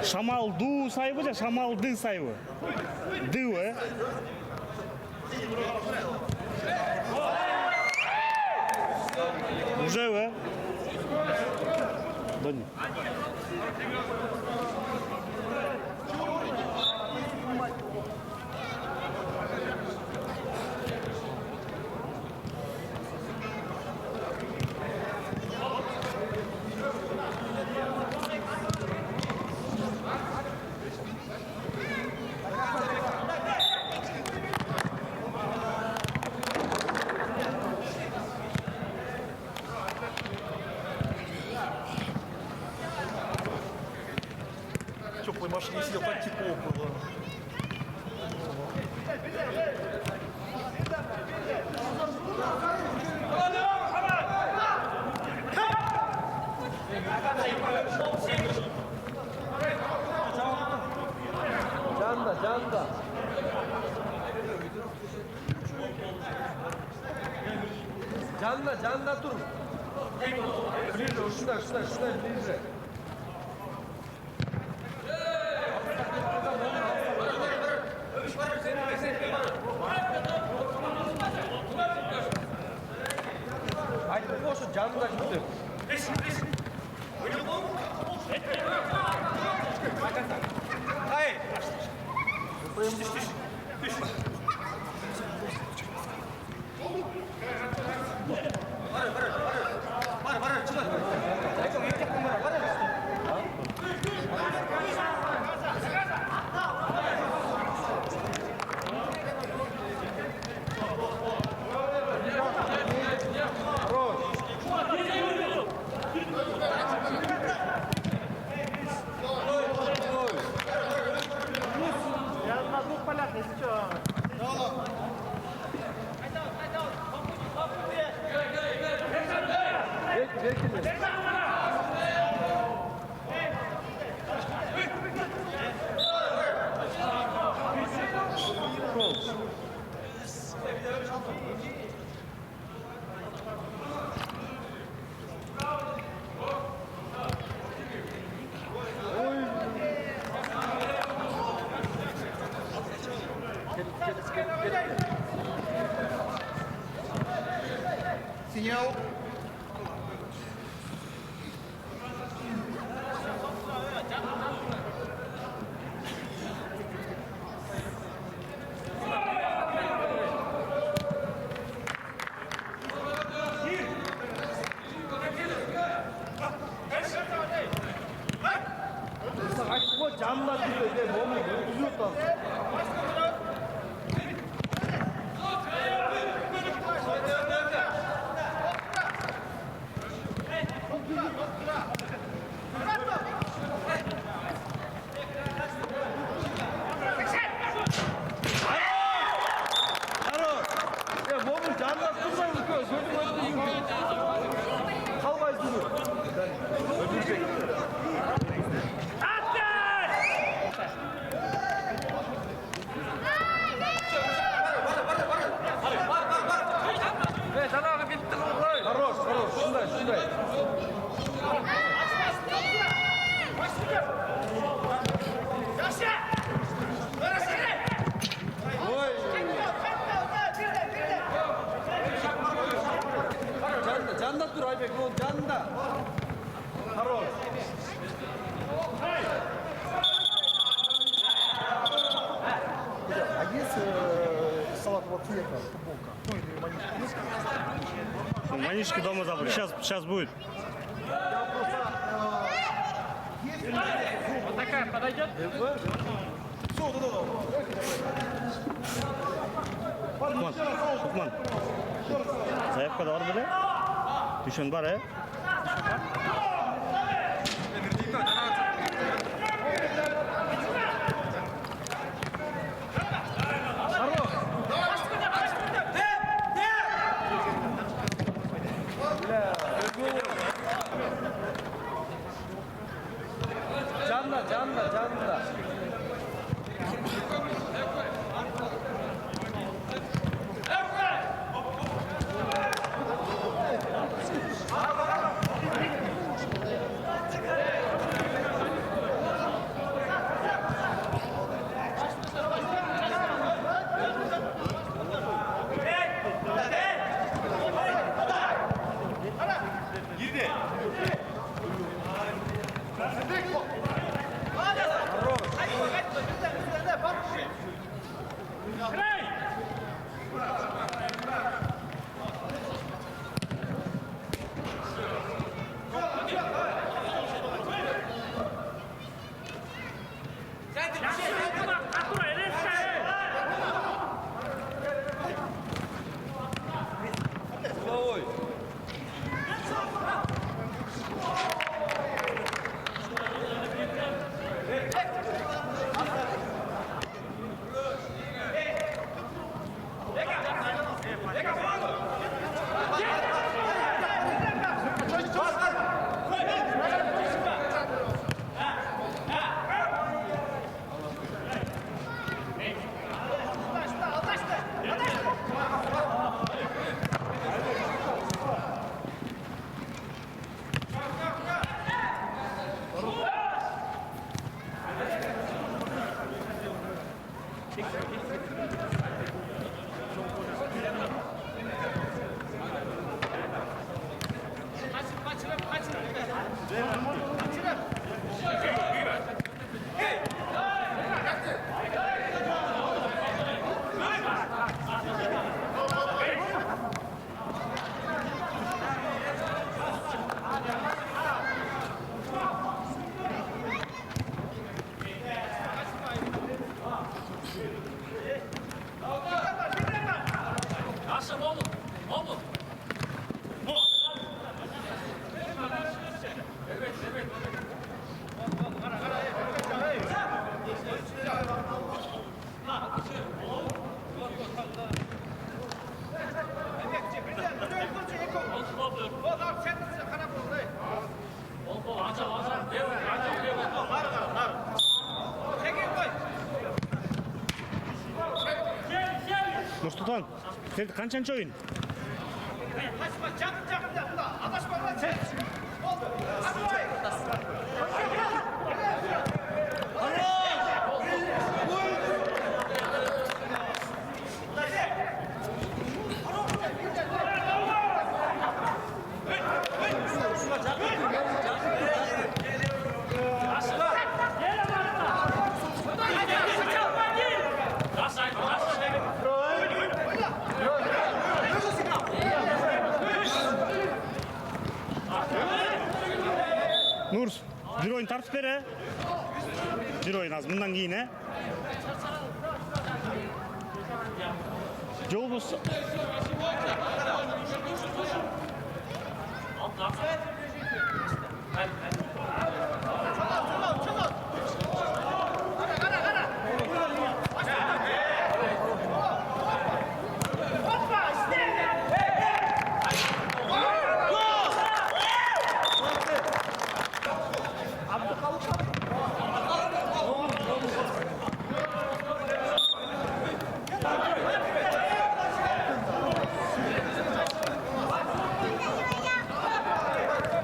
Шамал ду сайбы же, шамал ды сайбы. Ды, Уже, Да не. В теплой машине сидел, так тепло было. Canda. Canda dur. Ближе, сюда, ближе. Haydi koşun, canlı da gitti. Hayır. Var, çıkar. Синял. Canlı gidiyor, 몸이 부셨다. 몸을 잘라 뜯어서 kalmayı duruyor. Хорош, şunday. Canda dur Aybek, o canda. Хорош. А есть салатового цвета футболка? Ну или манишки есть? Манишки дома забыли. Сейчас будет. Вот такая подойдет? Все, да. Шукман. Заявкада бар беле? Düşün бар, Canda. Угловой. Нұрсұлтан, сен қаншаншы ойын? Нұрс, бір ойын тартып бер, бір ойын аз, мұндан кейін, жол болсы.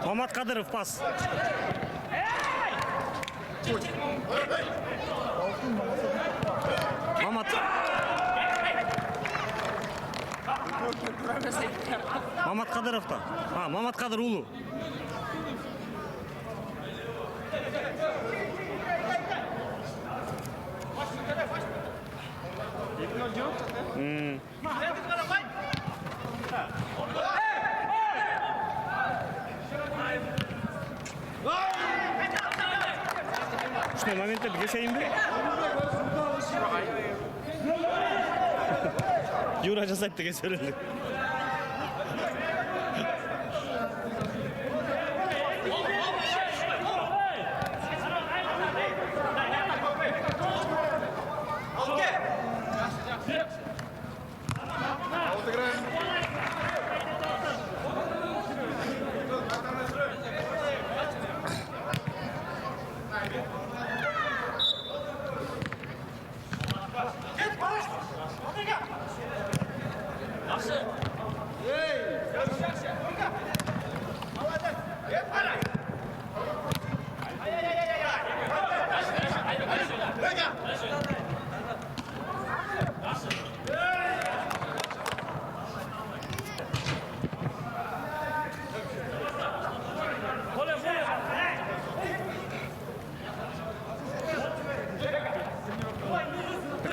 Мамат Кадыров пас. Мамат Кадыровта. Мамат Кадыр улу. Ушундай моменттерди кечейинби? Юра жасайт деген сөйлөдүк.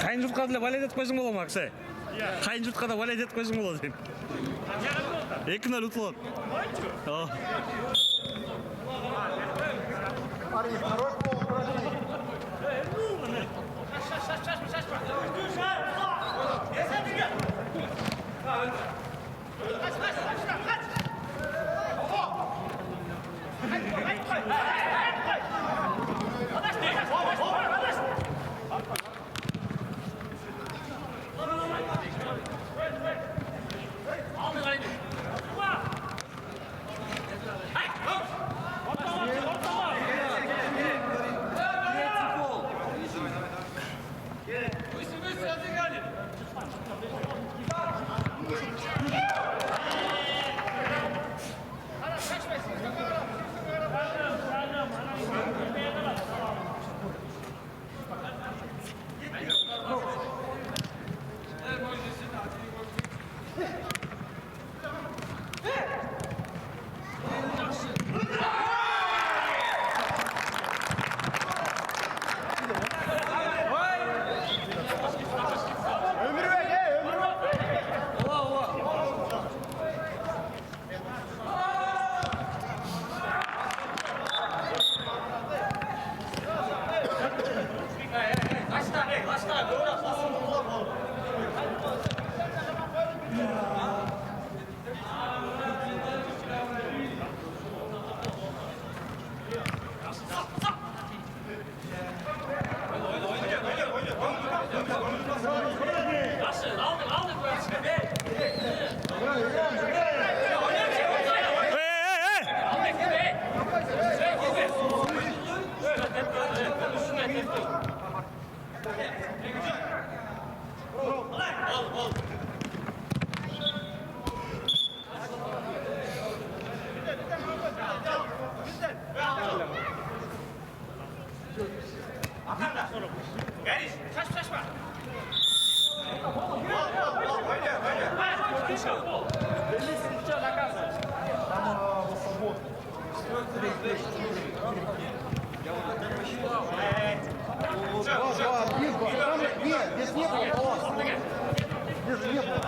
Қайын жұртқа да валет етіп қойсың бола ма, Аксай? Қайын жұртқа да валет етіп қойсың бола дейін. 2-0 ұтылады. Два, один, два. Там нет, здесь не было полоса. Здесь же не было.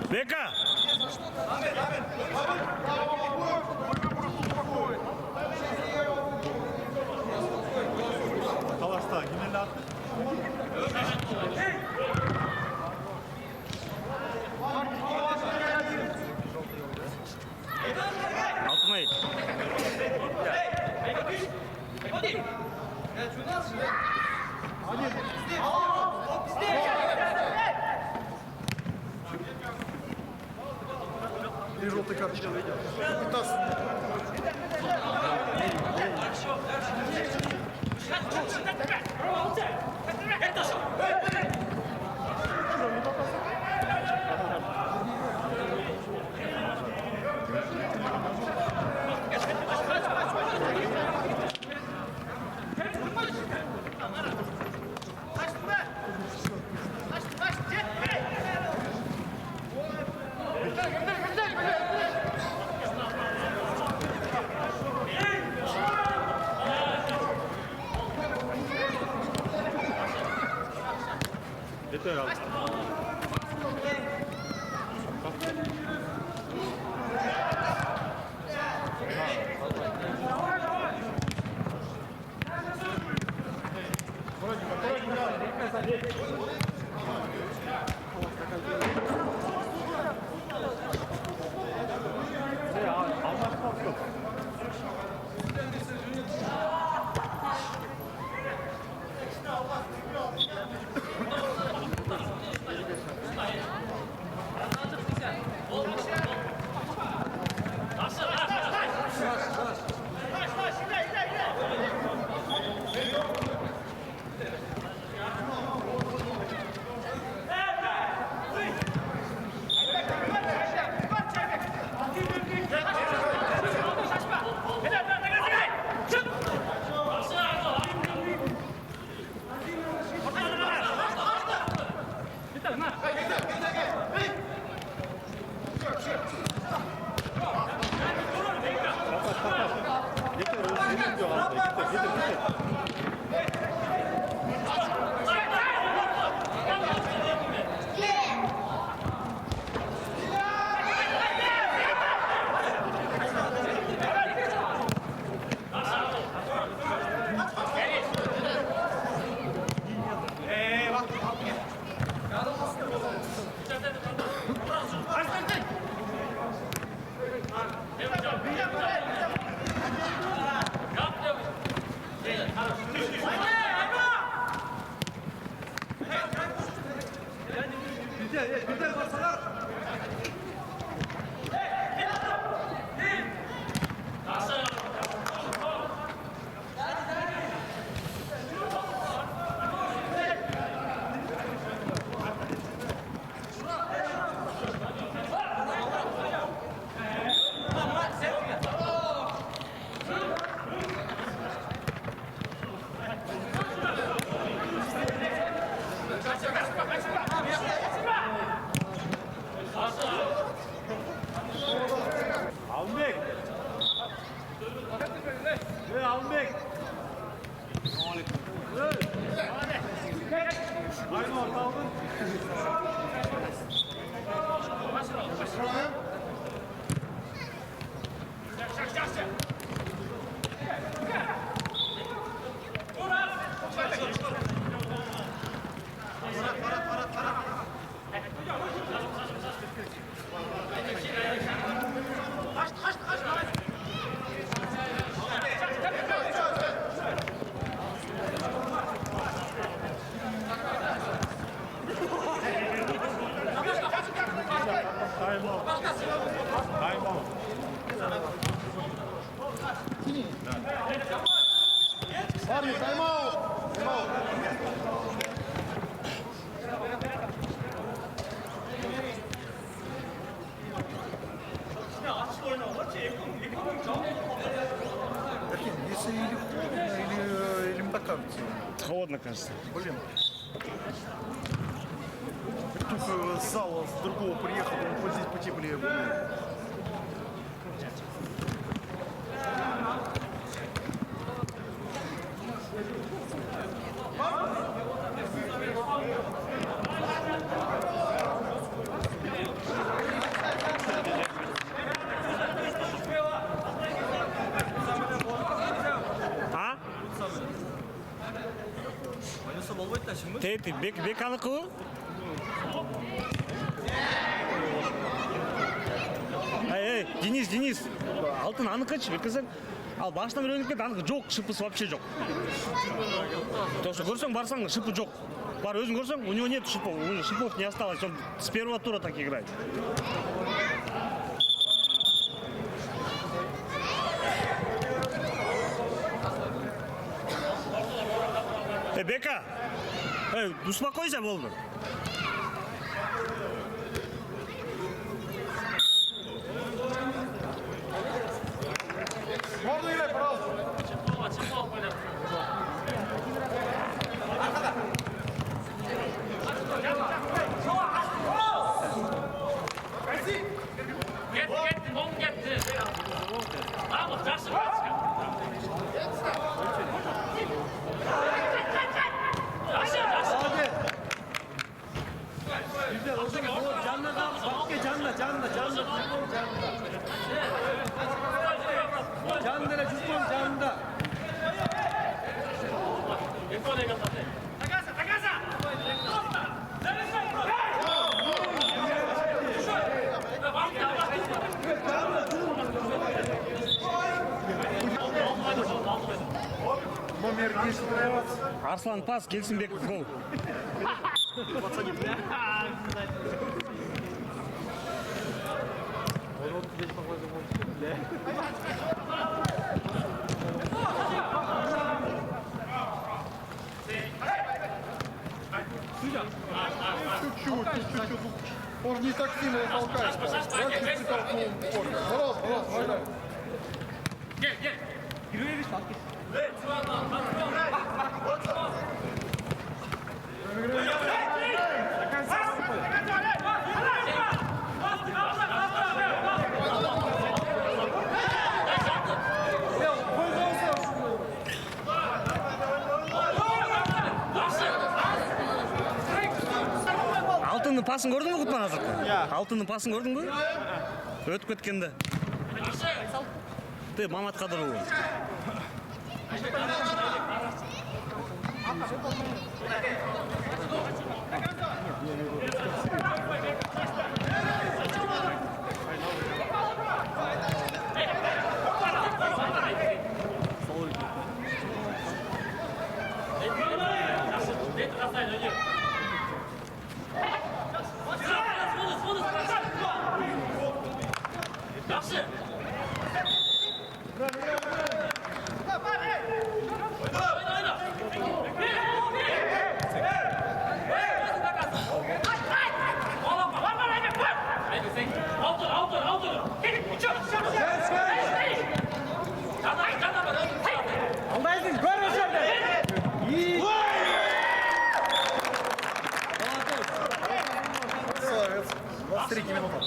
Beka! Талашта, кимнен атты? Алтынай. И желтый карточка. 15 минут. Yeter abi. Парни, тайм-аут! Тайм-аут! Если или холодно, или мне так кажется. Холодно, кажется. Блин. Я только с зала с другого приехал, думаю, вот здесь потеплее будет. А? Тейти, бек аныкы ғой? Эй, Денис, алтын аныкычы бекесең. Ал башынан үйреніп кетті, аныкы жоқ, шыпысы вообще жоқ. То, что көрсең, барсаң, шыпы жоқ. Бар, өзің көрсең, у него нет шипов, шипов не осталось, он с первого тура так играет. Бека, успокойся, болды. Можно играть, пожалуйста. Get, won't get this. Vamos, that's right. Canlara cüzdan canında. Номер 10 нравится. Арслан пас, Келсінбеков гол. Чуть-чуть. Можно не так сильно толкать. Я чуть притолкнул. Пожалуйста. Алтынның пасын көрдің бе Құтпан Азыр? Алтынның пасын көрдің бе? Өтіп кеткенді. Ты, Мамат Қадырұлы. Aldaysın, gör aşağıda. İyi. Красавец. 23 минуты.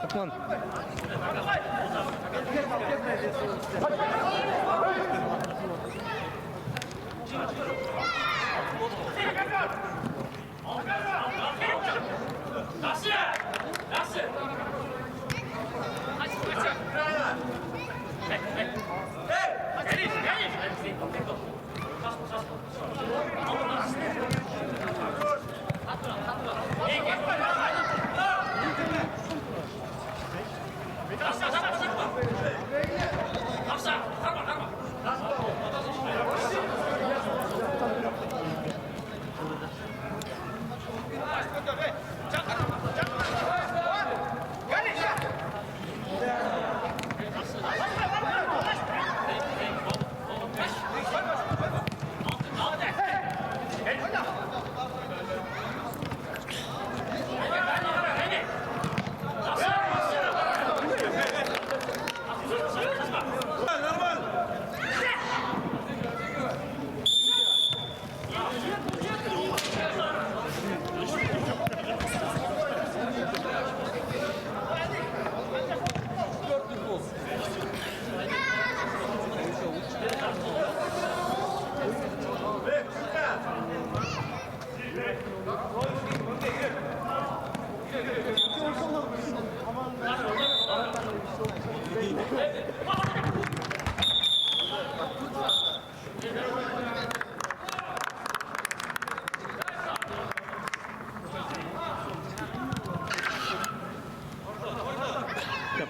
Кутман.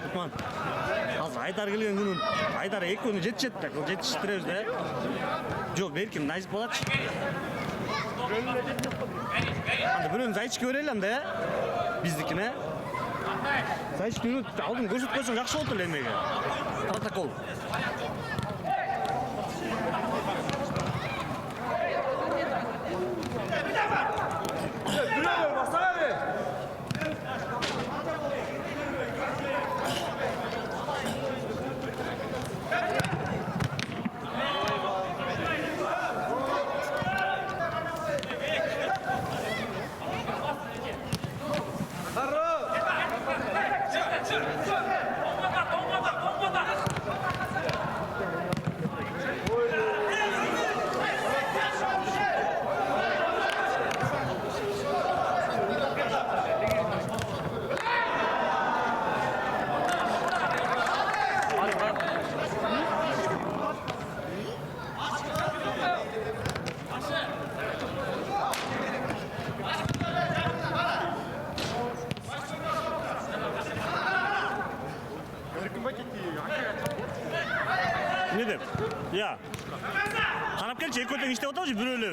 Кутман. Азыр Айдар келген күнү Айдар 2 күнү жетишет да, жетиштиребиз да. Жок, берким Назип болатчы. Анда бирөөнү Зайчикке берели анда, биздикине. Зайчикти алдын көрсөтүп койсоң жакшы болот эле эмеге. Протокол. Не деп? Я. Қарап келші, екі өтен іштеп отау жи, бір өлі.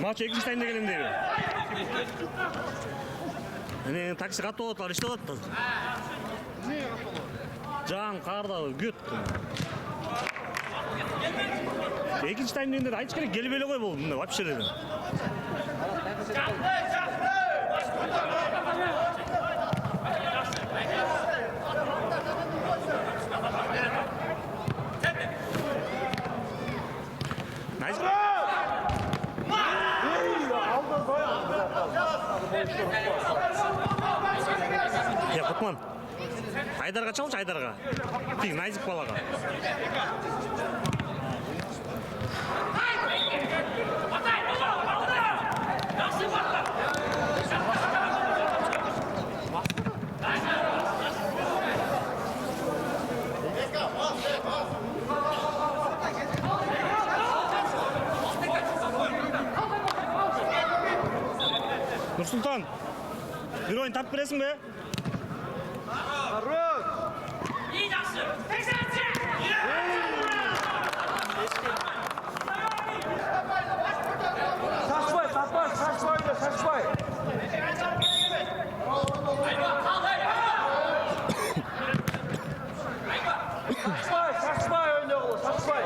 Maç ekmiş tayında gelin diyor. Yani taksi katı otur, işte otur. Can, karda, güt. Ekінші таймда енді айтып керек келіп еле ғой бұл мында вообще деді. Я Кутман. Айдарға чалшы, Айдарға. Тек Назип балаға. Нұрсұлтан, бір ойын тап бересің бе? Хорош! 이 장수 백상치 Шашпай, таппай, шашпай да, шашпай. Шашпай ойна ол, шашпай.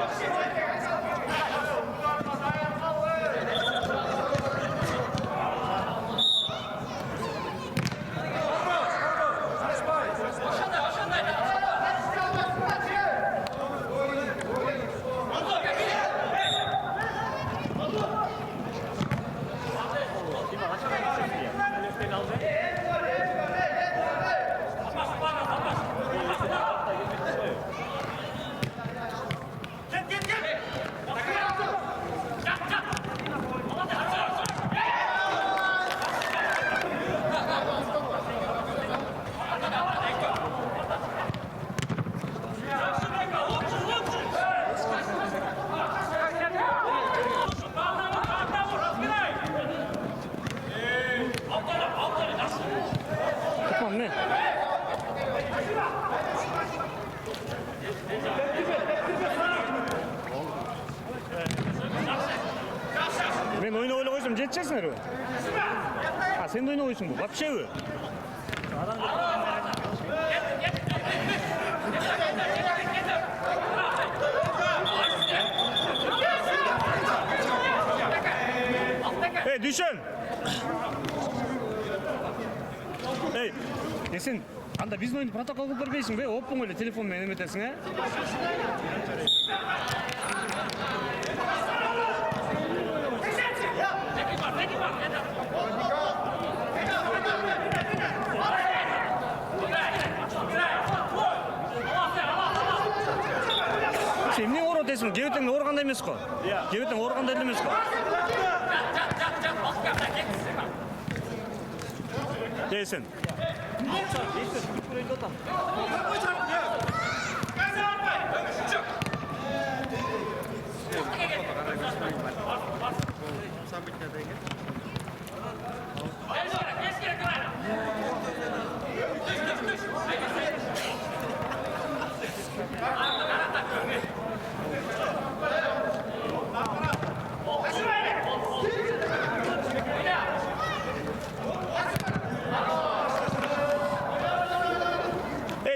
없네. Мен ойнап ойлағойсам жетчесіңдер ғой. Сен ойнап ойсың бұл, вообще ғой. Ей, Дүйшен! Ей, сен анда біздің ойынды протокол қылып бермейсің бе? Оппың ойлы телефонмен еметесің, ә? Емне ор отесің? Кебеттен орғанда емес қой? Кебеттен орғанда емес қой? Ейсен.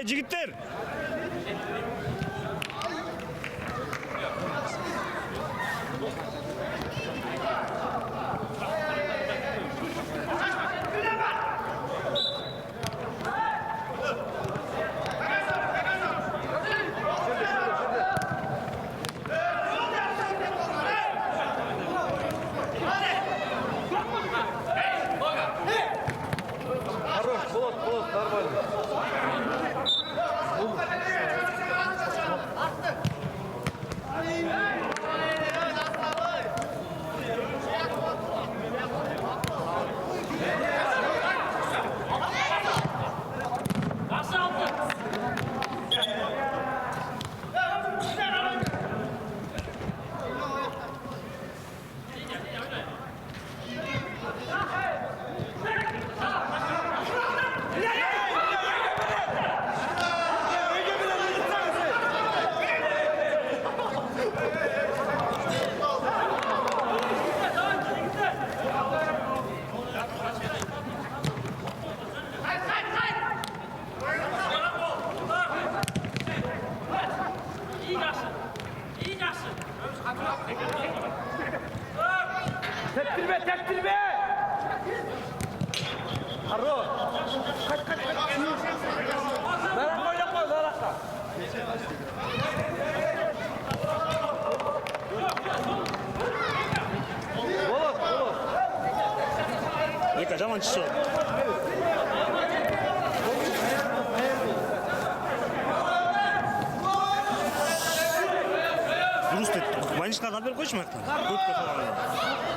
Ey jigitler! Хорош, вот, нормально. Tektirme! Хорош! Kaç! Darakka oynatma, darakka! Болот! Ека, жаман чишо. Дұрыс деді. Ванишқа қабер қойшы мақтан. Көтке соғалады.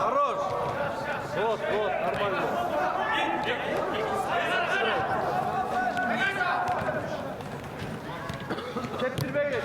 Хорош. Вот, нормально. Teptirbeyle.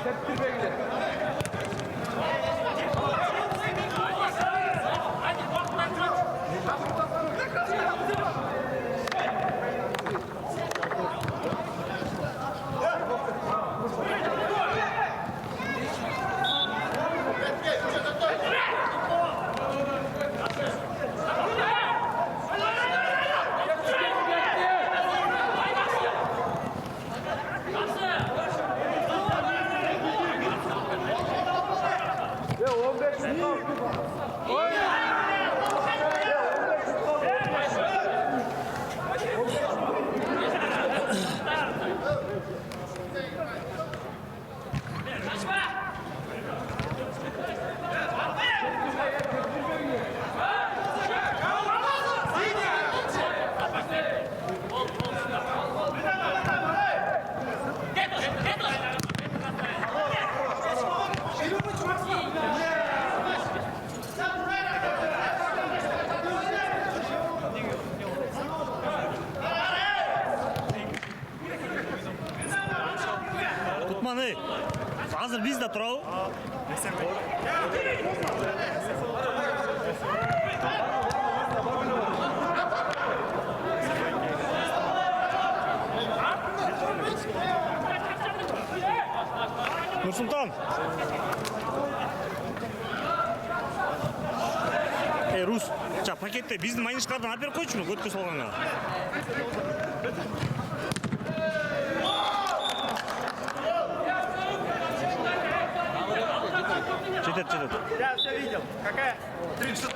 Kutman hazır biz de turau. Nursultan. Rus, pakette bizning maynishlarini olib berib qo'ychi, o'tkazib olganga. Читает. Я все видел. Какая? 300.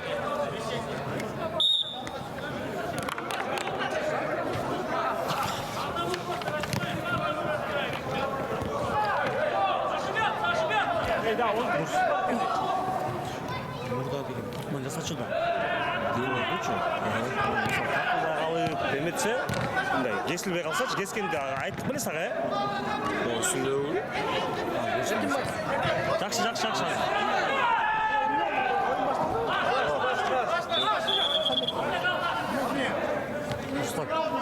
Burada bir manja saçıldı. Değil bu алып демetse, мындай кесилбей калсачы, кескенде айтып билесиз ага. Ошондой. Жакшы.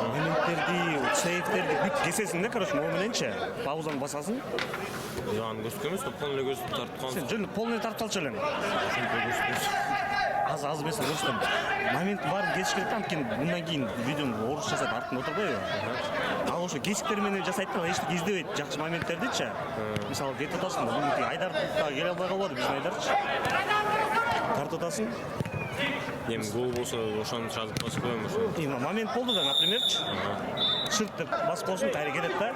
Моменттерди, сейфтерди бүт кесесиң да, короче, могу мененчи. Паузаны басасың. Ян көзкөмөс, полный көз тарткан. Сен жөн полный тартып алчу элең. Аз месел көрсөтөм. Момент барын кесиш керек да, анткени мындан кийин видеону орус жасайт, артында отурбайбы? Ал ошо кесиктер менен жасайт да, эчтеке издебейт, жакшы моменттердичи. Мисалы, кетип атасың, бүгүн Айдар да келе албай калбады, биздин Айдарчы. Тартып атасың. Эми гол болсо ошону жазып басып коем ошо. Момент болду да, напримерчи. Шырт деп басып коюшун кайра келет да.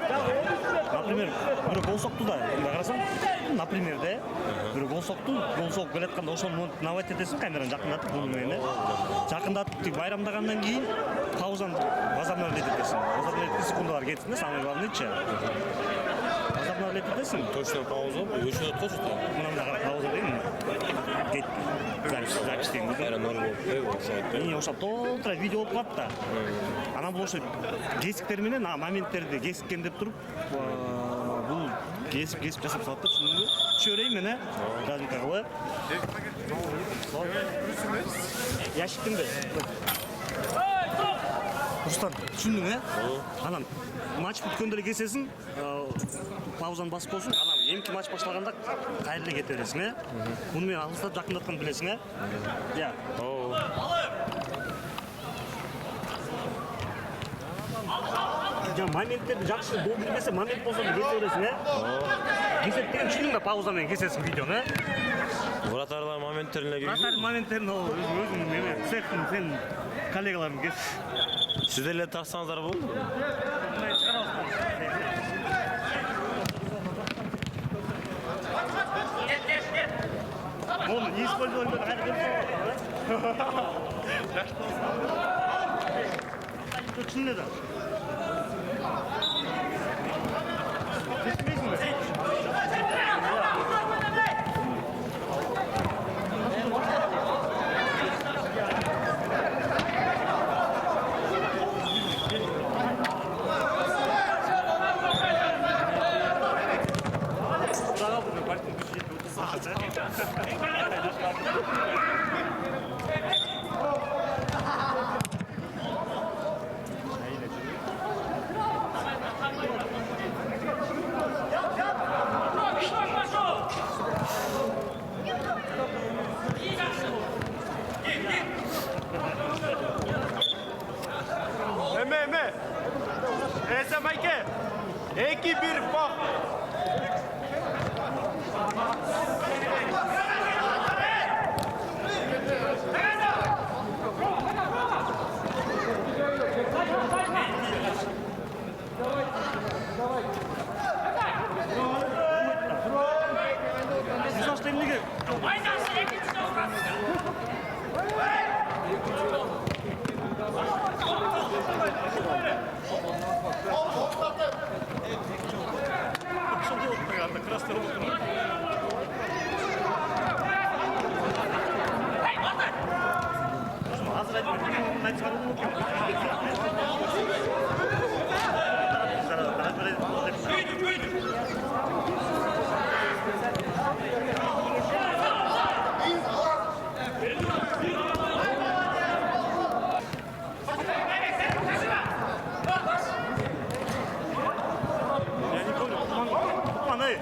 Например, бирөө гол сокту да, карасаң, например да, бирөө гол сокту, гол согуп келатканда ошону нават этесиң, камераны жакындатып, муну менен. Жакындатып, байрамдагандан кийин паузаны возобновлять этесиң. Возобновлять секундалар кетсин да, самый главныйчи. Возобновлять этесиң. Точно пауза, өчүнөт го что? Мына кара пауза дейм. Кет. Запись дейм. Кайра ноль болуп, ошо. Ошо толтура видео болуп калат да. Анан бул ошо кесиктер менен моменттерди кесиккен деп туруп, бул кесип жасап салат да, түшүндүңбү? Түшө берейин мен, разинка кылып. Яшиктимби? Рустам, түшүндүң, Анан матч бүткөндө эле кесесиң, паузаны басып коесуң, анан эмки матч башталганда кайра эле кете бересиң, Муну мен алыстап жакындатканды билесиң, Я. Моменттерди жакшы гол билбесе, момент болсо кете бересиң, Кесет деген түшүндүң да, пауза менен кесесиң видеону, Вратарлар моменттерине кирген. Вратар моменттерин өзүң неме, цехтин, сен коллегаларың кес. Сиздер эле тарсаңыздар болду. Onu не использовали, кайра келип чын да. Neyse Mayke. 2-1 bok. Zašto im lige? Hazır et. Ben çıkarım. Ya. Ne.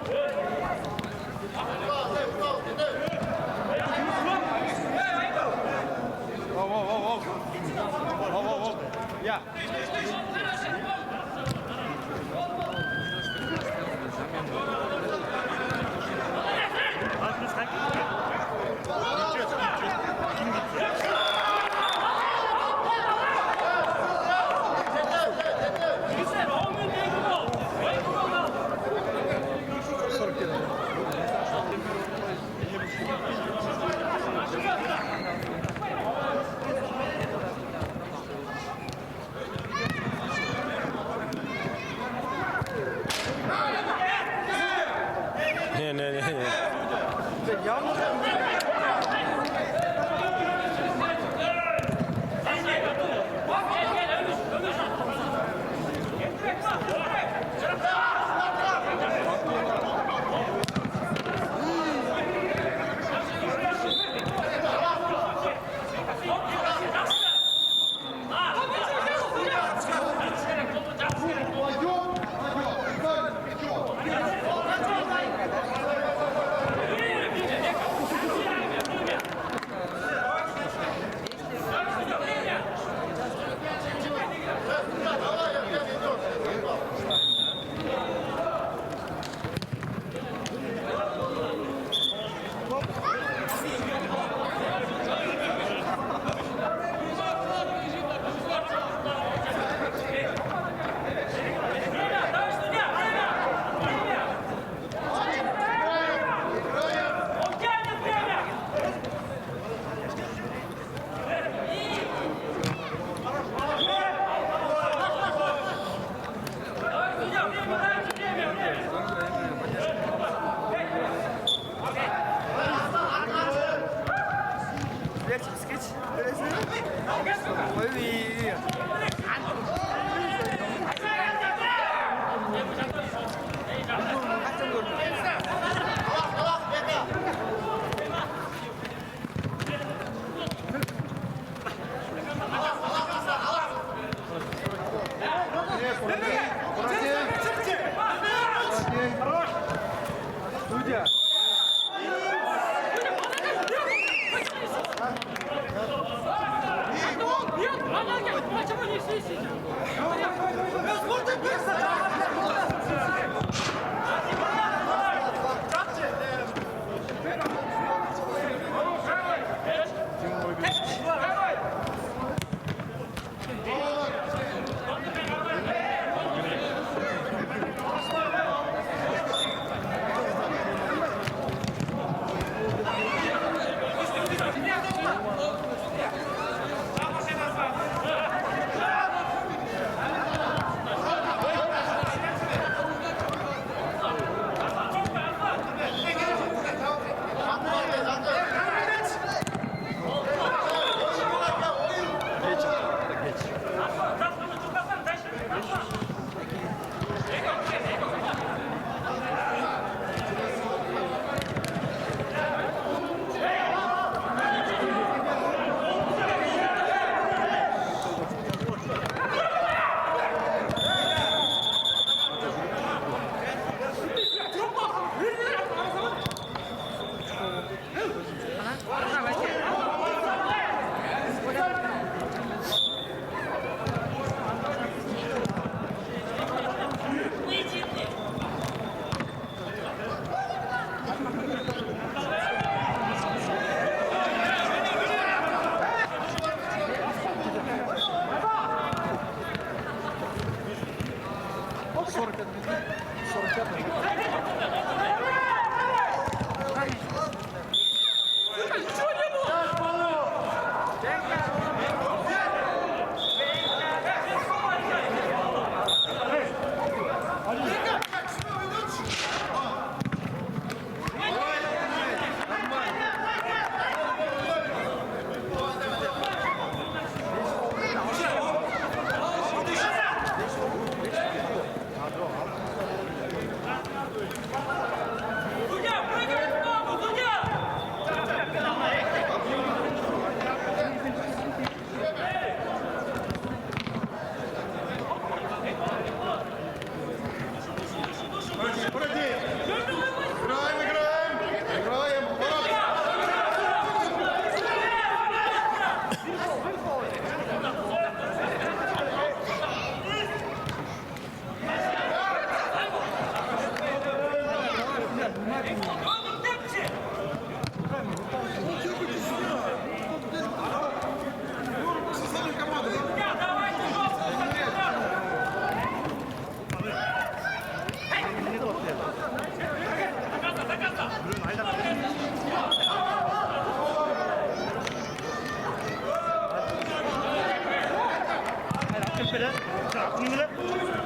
немеле? Атын немеле?